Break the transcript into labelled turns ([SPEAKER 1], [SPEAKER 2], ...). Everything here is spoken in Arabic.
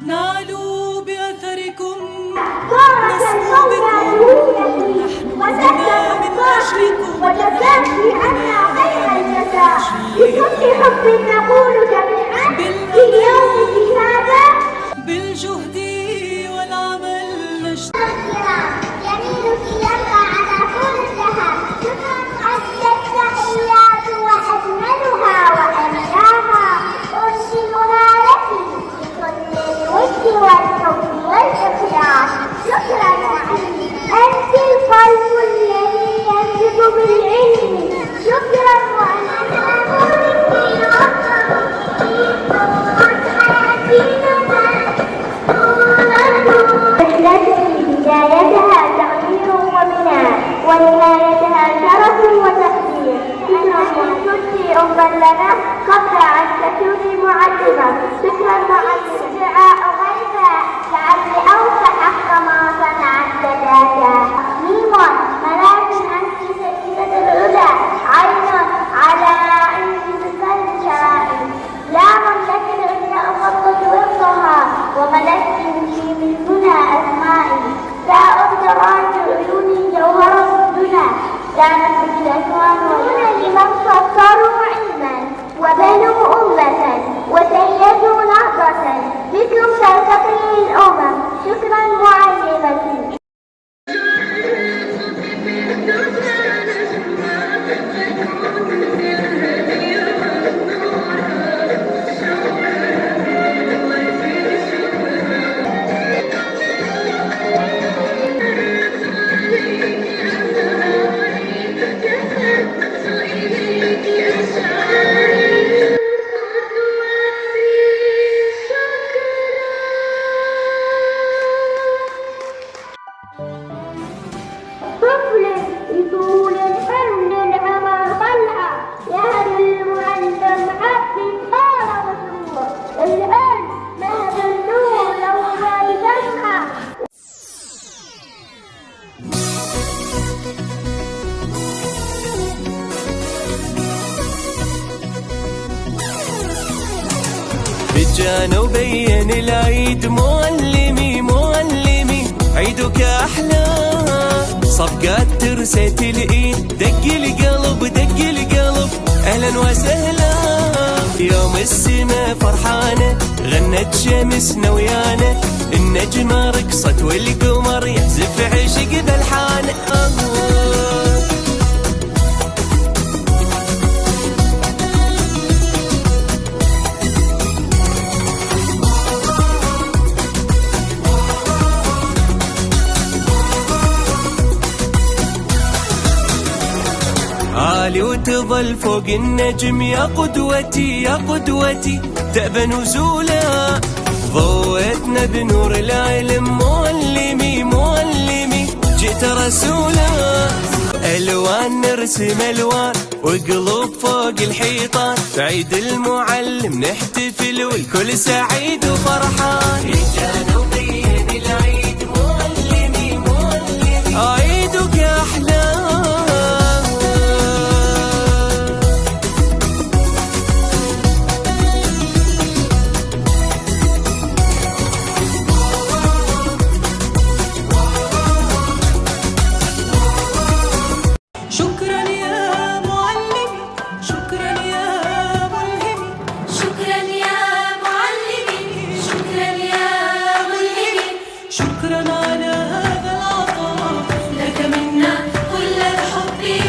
[SPEAKER 1] نعلو بأثركم
[SPEAKER 2] نسمو بكم نحن من أجلكم وجزاكم عنا خير الجزاء بكل حب نقول جميعا في اليوم هذا
[SPEAKER 1] بالجهد والعمل
[SPEAKER 2] نجتهد يمينك يرفع على طول الدهر أزكى التحيات وأجملها وأملاها أرسلها لك بكل الود والحب والإخلاص. شكرا معي، أنت القلب الذي ينبض بالعلم. شكرا وأنا أقول يا بدايتها تقدير وبناء ونهايتها شرف وتقدير. إنك كنت أما لنا قبل أن تكوني معلمة. شكرا معلم دعاء غيبا لعلي أوضح كما صنعت ذاك. ميم ملاك أنت سيدة العلا. عين على عند الشرائع. لام لك العليا أفضل وفقها وملكت في منها أسمائي. تاء جرات عيوني جوهر الدنا. كانت بالأكوان وهنا لمن سطروا علما وبنوا أمة وسيدوا نهضة مثل ترتقي الأمم. شكرا معلمتي. طفل يطول الحمل العمر طلعة يهدي المعلم عبد طار مسرور. العلم مهد النور لو ما يجمع.
[SPEAKER 3] بجانا وبين العيد معلمي معلمي عيدك أحلى صفقات ترست الإيد. دق القلب دق القلب أهلا وسهلا. يوم السما فرحانة غنت شمسنا ويانا. النجمة رقصت والقمر يحزف عشق بالحانة. عالي وتظل فوق النجم يا قدوتي يا قدوتي دأب نزولا. ضويتنا بنور العلم معلمي معلمي جئت رسولا. ألوان نرسم ألوان وقلوب فوق الحيطان. بعيد المعلم نحتفل والكل سعيد وفرحان.